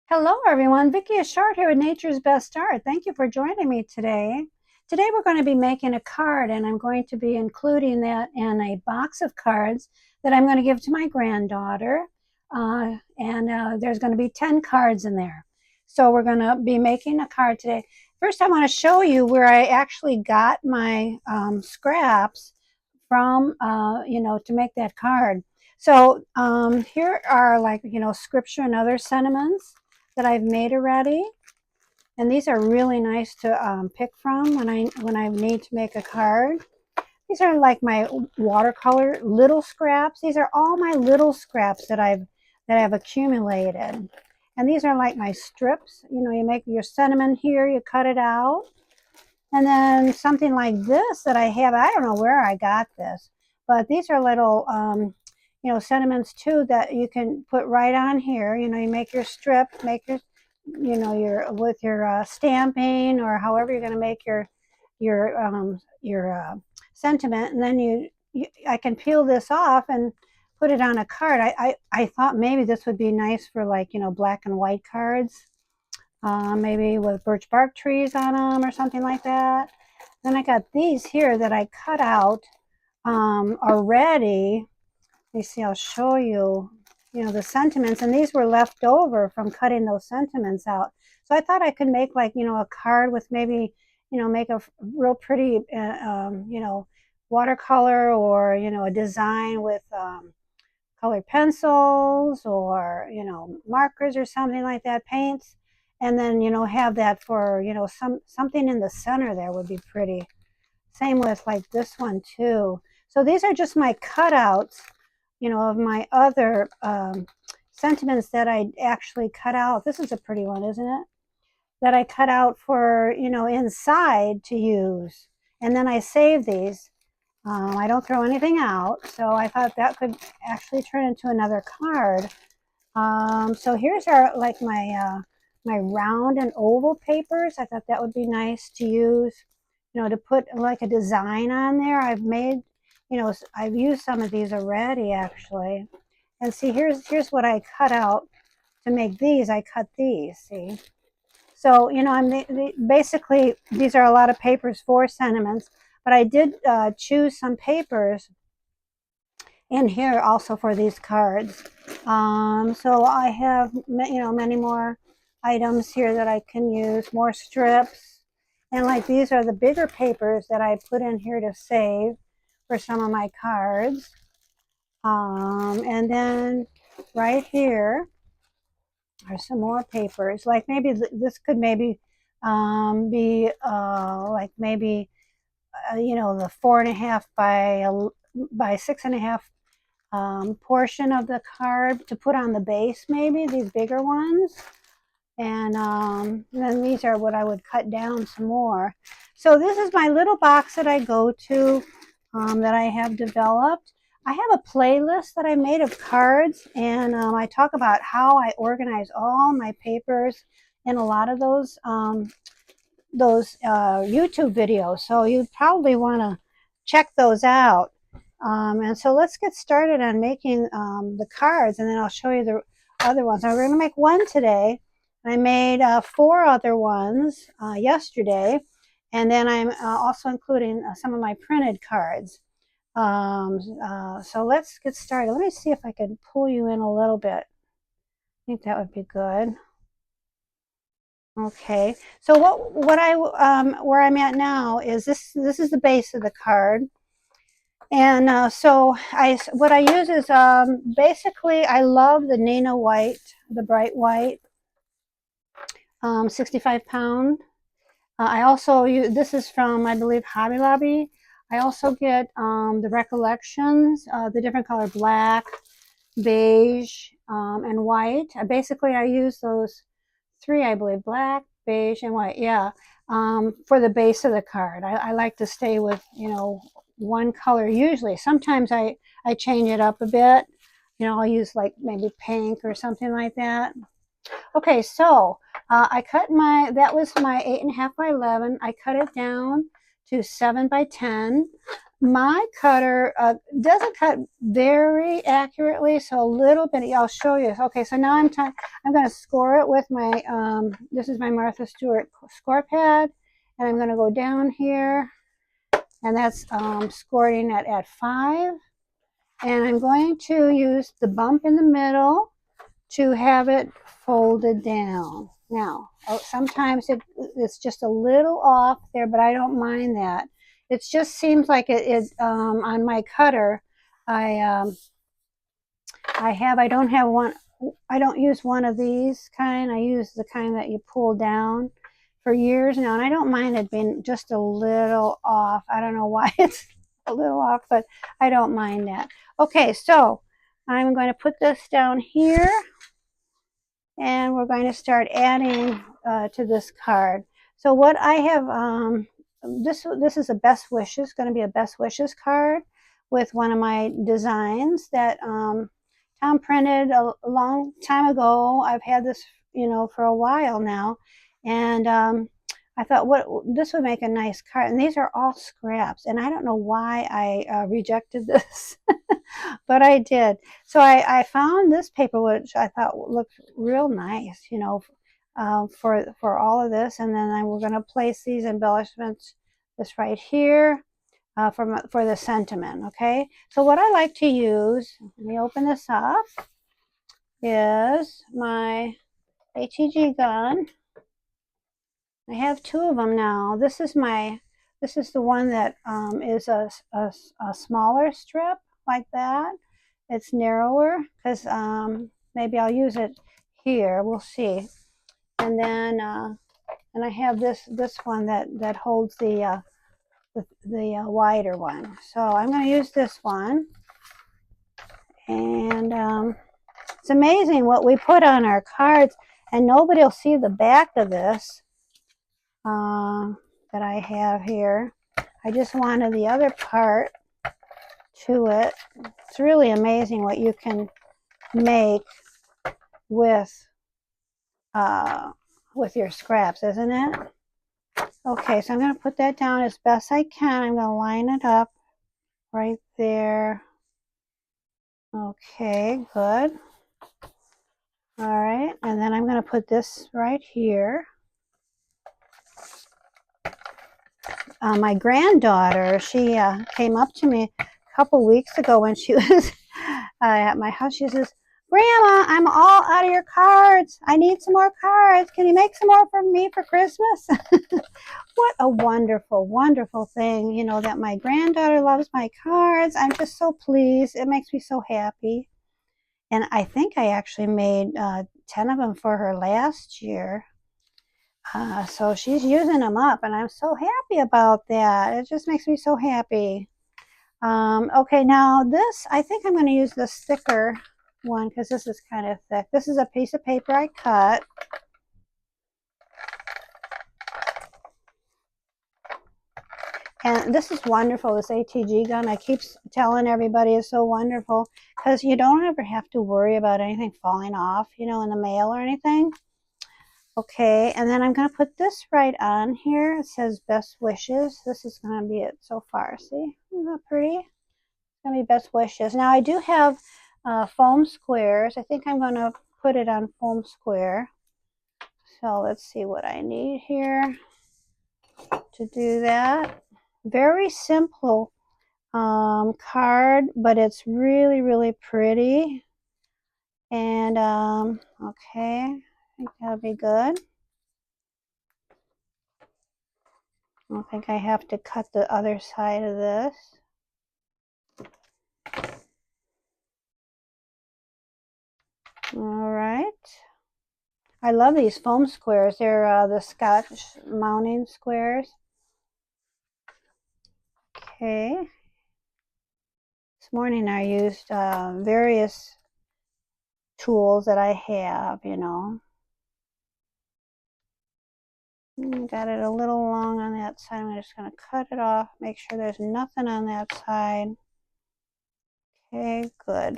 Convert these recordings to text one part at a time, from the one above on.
Hello, everyone. Vicki is Short here with Nature's Best Art. Thank you for joining me today. Today, we're going to be making a card, and I'm going to be including that in a box of cards that I'm going to give to my granddaughter. There's going to be 10 cards in there. So, we're going to be making a card today. First, I want to show you where I actually got my scraps from, to make that card. So, here are scripture and other sentiments that I've made already, and these are really nice to pick from when I need to make a card. These are like my watercolor little scraps. These are all my little scraps that I've accumulated, and these are like my strips. You make your sentiment here, you cut it out, and then something like this that I have. I don't know where I got this, but these are little sentiments too that you can put right on here. You make your strip, make your with your stamping, or however you're going to make your sentiment, and then I can peel this off and put it on a card. I thought maybe this would be nice for black and white cards, maybe with birch bark trees on them or something like that. Then I got these here that I cut out already. Let me see, I'll show you, the sentiments. And these were left over from cutting those sentiments out. So I thought I could make a card with maybe, make a real pretty, watercolor, or, a design with colored pencils, or, markers or something like that, paints. And then, have that for, something in the center there would be pretty. Same with like this one too. So these are just my cutouts, of my other sentiments that I actually cut out. This is a pretty one, isn't it? That I cut out for, inside to use. And then I save these. I don't throw anything out. So I thought that could actually turn into another card. So here's my round and oval papers. I thought that would be nice to use, to put like a design on there. I've used some of these already actually. And see, here's what I cut out to make these. I cut these, see. So, basically, these are a lot of papers for sentiments, but I did choose some papers in here also for these cards. So I have, many more items here that I can use, more strips. And like these are the bigger papers that I put in here to save for some of my cards. And then right here are some more papers. Like maybe this could maybe be like maybe, the 4.5 by 6.5 portion of the card to put on the base, maybe these bigger ones. And then these are what I would cut down some more. So this is my little box that I go to, that I have developed. I have a playlist that I made of cards, and I talk about how I organize all my papers in a lot of those YouTube videos. So you probably want to check those out. And so let's get started on making the cards, and then I'll show you the other ones. Now we're going to make one today. I made 4 other ones yesterday, and then I'm also including some of my printed cards. So let's get started. Let me see if I can pull you in a little bit. I think that would be good. Okay, so where I'm at now is this. This is the base of the card, and what I use is basically I love the Neenah white, the bright white, 65 pound. I also use, this is from, I believe, Hobby Lobby. I also get the Recollections, the different color black, beige, and white. Basically, I use those 3, I believe, black, beige, and white. Yeah, for the base of the card. I like to stay with, one color usually. Sometimes I change it up a bit. I'll use like maybe pink or something like that. Okay, so I cut that was my 8.5 by 11. I cut it down to 7 by 10. my cutter doesn't cut very accurately, so a little bit. I'll show you. Okay, so now I'm going to score it with my. This is my Martha Stewart score pad, and I'm going to go down here, and that's scoring it at 5. And I'm going to use the bump in the middle to have it folded down. Now, sometimes it's just a little off there, but I don't mind that. It just seems like it is on my cutter. I don't have one. I don't use one of these kind. I use the kind that you pull down for years now, and I don't mind it being just a little off. I don't know why it's a little off, but I don't mind that. Okay, so I'm going to put this down here, and we're going to start adding to this card. So what I have, this is a best wishes, going to be a best wishes card with one of my designs that Tom printed a long time ago. I've had this, for a while now, and I thought this would make a nice card. And these are all scraps, and I don't know why I rejected this, but I did. So I found this paper, which I thought looked real nice, for all of this. And then we're going to place these embellishments, this right here, for the sentiment. Okay. So what I like to use, let me open this up, is my ATG gun. I have 2 of them now. This is the one that is a smaller strip like that. It's narrower because maybe I'll use it here. We'll see. And then and I have this one that holds the wider one. So I'm going to use this one. And it's amazing what we put on our cards, and nobody will see the back of this that I have here. I just wanted the other part to it. It's really amazing what you can make with your scraps, isn't it? Okay, so I'm going to put that down as best I can. I'm going to line it up right there. Okay, good. All right, and then I'm going to put this right here. My granddaughter, she came up to me a couple weeks ago when she was at my house. She says, "Grandma, I'm all out of your cards. I need some more cards. Can you make some more for me for Christmas?" What a wonderful, wonderful thing, that my granddaughter loves my cards. I'm just so pleased. It makes me so happy. And I think I actually made 10 of them for her last year. So she's using them up, and I'm so happy about that. It just makes me so happy. Okay, now this, I think I'm going to use this thicker one because this is kind of thick. This is a piece of paper I cut. And this is wonderful, this ATG gun. I keep telling everybody it's so wonderful because you don't ever have to worry about anything falling off, in the mail or anything. Okay, and then I'm going to put this right on here. It says best wishes. This is going to be it so far. See? Isn't that pretty? It's going to be best wishes. Now, I do have foam squares. I think I'm going to put it on foam square. So let's see what I need here to do that. Very simple card, but it's really, really pretty. And okay, I think that'll be good. I don't think I have to cut the other side of this. All right. I love these foam squares. They're the Scotch mounting squares. Okay. This morning I used various tools that I have, Got it a little long on that side. I'm just going to cut it off, make sure there's nothing on that side. Okay, good.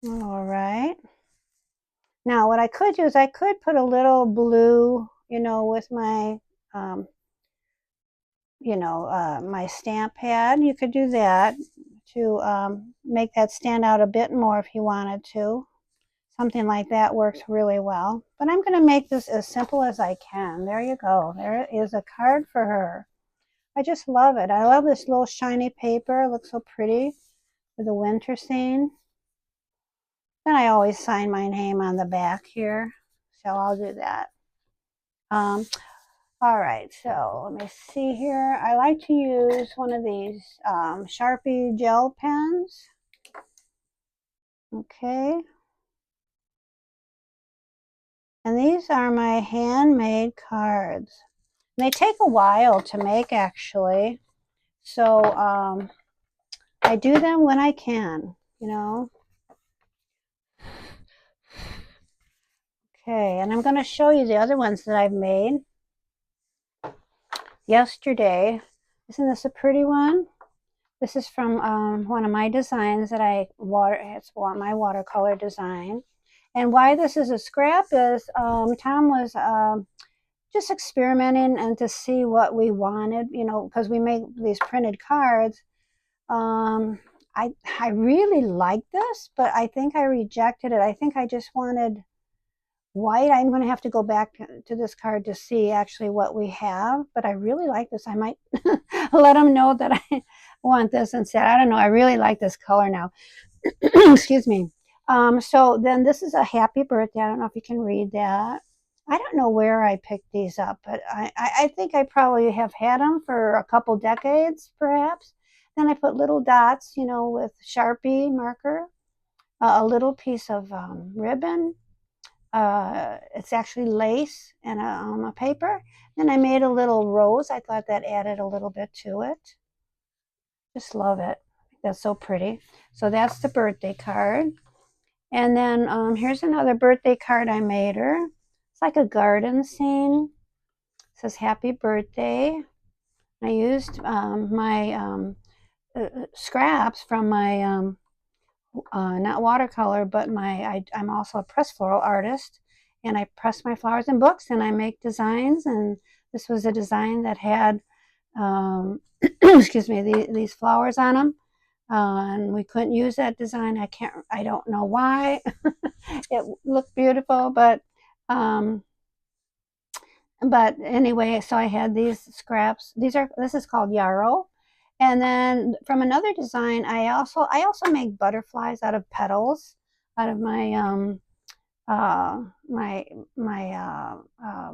All right. Now, what I could do is I could put a little blue, with my my stamp pad. You could do that to make that stand out a bit more if you wanted to. Something like that works really well. But I'm going to make this as simple as I can. There you go. There is a card for her. I just love it. I love this little shiny paper. It looks so pretty with the winter scene. Then I always sign my name on the back here. So I'll do that. Um, all right, so let me see here. I like to use one of these Sharpie gel pens. Okay. And these are my handmade cards. They take a while to make, actually. So I do them when I can, you know. Okay, and I'm going to show you the other ones that I've made yesterday. Isn't this a pretty one? This is from one of my designs that it's my watercolor design. And why this is a scrap is Tom was just experimenting and to see what we wanted, because we make these printed cards. I really like this, but I think I rejected it. I think I just wanted white. I'm going to have to go back to this card to see actually what we have, but I really like this. I might let them know that I want this instead. I don't know. I really like this color now. Excuse me. So then this is a happy birthday. I don't know if you can read that. I don't know where I picked these up, but I think I probably have had them for a couple decades, perhaps. Then I put little dots, with Sharpie marker, a little piece of ribbon. It's actually lace and a paper. Then I made a little rose. I thought that added a little bit to it. Just love it. That's so pretty. So that's the birthday card. And then here's another birthday card I made her. It's like a garden scene. It says happy birthday. I used my scraps from my not watercolor, but I'm also a press floral artist, and I press my flowers in books and I make designs. And this was a design that had, excuse me, these flowers on them. And we couldn't use that design. I don't know why. It looked beautiful, but anyway, so I had these scraps. This is called yarrow. And then from another design, I also make butterflies out of petals, out of my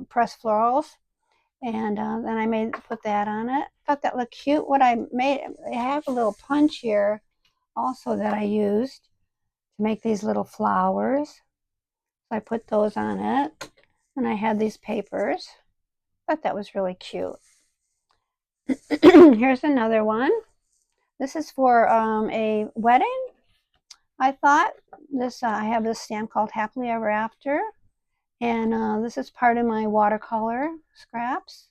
pressed florals. And then I put that on it. Thought that looked cute. What I made, I have a little punch here also that I used to make these little flowers. So I put those on it. And I had these papers. Thought that was really cute. Here's another one. This is for a wedding. I thought I have this stamp called Happily Ever After. And this is part of my watercolor scraps.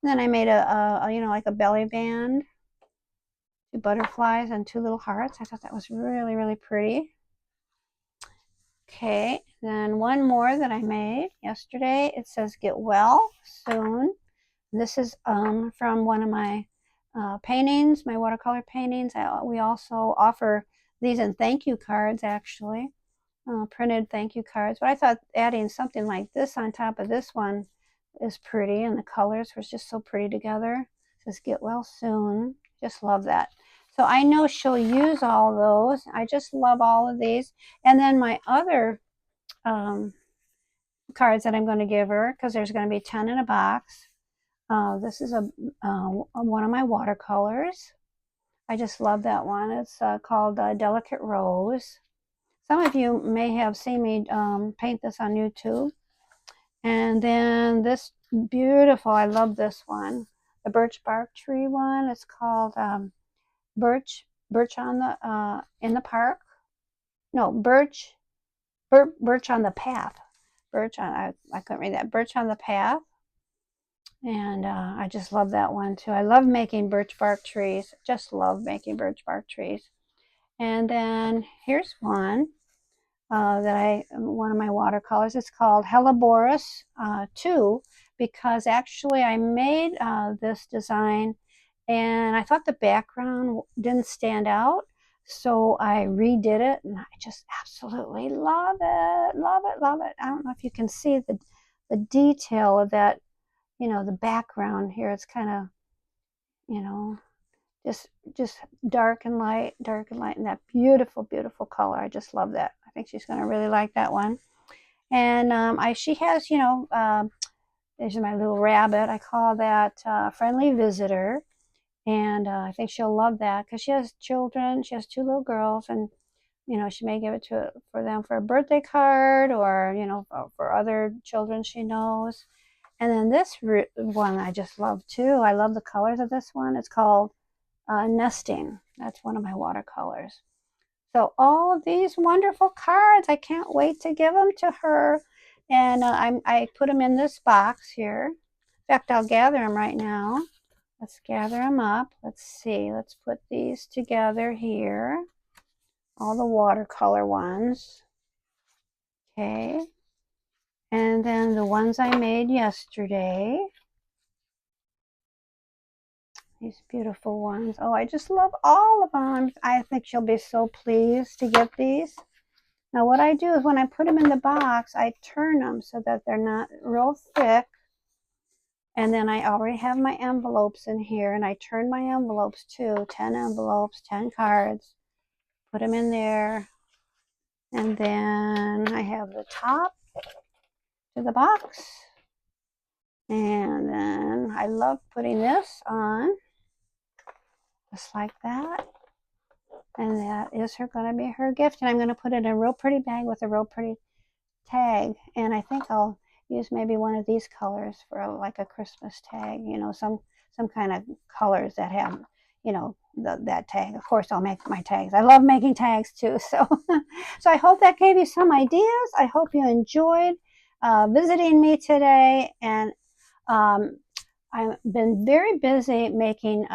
And then I made like a belly band, 2 butterflies and 2 little hearts. I thought that was really, really pretty. Okay, then one more that I made yesterday. It says get well soon. This is from one of my paintings, my watercolor paintings. We also offer these in thank you cards, actually, printed thank you cards. But I thought adding something like this on top of this one is pretty, and the colors were just so pretty together. It says get well soon. Just love that. So I know she'll use all those. I just love all of these. And then my other cards that I'm going to give her, because there's going to be 10 in a box. This is one of my watercolors. I just love that one. It's called Delicate Rose. Some of you may have seen me paint this on YouTube. And then this beautiful, I love this one, the birch bark tree one. It's called birch on the in the park. No, birch on the path. I couldn't read that. Birch on the path. And I just love that one too. I love making birch bark trees. Just love making birch bark trees. And then here's one one of my watercolors. It's called Helleborus 2, because actually I made this design and I thought the background didn't stand out. So I redid it, and I just absolutely love it, love it, love it. I don't know if you can see the detail of that, the background here. It's kind of, you know, just just dark and light, and that beautiful, beautiful color. I just love that. I think she's going to really like that one. And she has, there's my little rabbit. I call that friendly visitor. And I think she'll love that because she has children. She has two little girls, and she may give it for them for a birthday card, or for other children she knows. And then this one I just love too. I love the colors of this one. It's called Nesting. That's one of my watercolors. So all of these wonderful cards, I can't wait to give them to her. And I put them in this box here. In fact, I'll gather them right now. Let's gather them up. Let's see. Let's put these together here. All the watercolor ones. Okay. And then the ones I made yesterday. These beautiful ones. Oh, I just love all of them. I think she'll be so pleased to get these. Now what I do is when I put them in the box, I turn them so that they're not real thick. And then I already have my envelopes in here, and I turn my envelopes too. 10 envelopes, 10 cards. Put them in there. And then I have the top to the box. And then I love putting this on, just like that. And that is going to be her gift. And I'm going to put it in a real pretty bag with a real pretty tag. And I think I'll use maybe one of these colors for like a Christmas tag, some kind of colors that have, that tag. Of course, I'll make my tags. I love making tags too. So, so I hope that gave you some ideas. I hope you enjoyed visiting me today. And I've been very busy making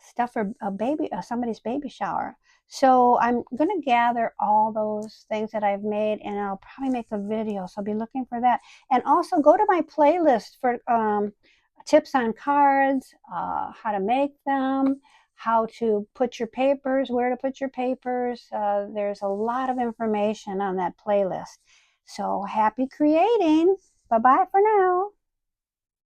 stuff for somebody's baby shower. So I'm going to gather all those things that I've made, and I'll probably make a video. So I'll be looking for that. And also go to my playlist for tips on cards, how to make them, how to put your papers, where to put your papers. There's a lot of information on that playlist. So happy creating. Bye-bye for now.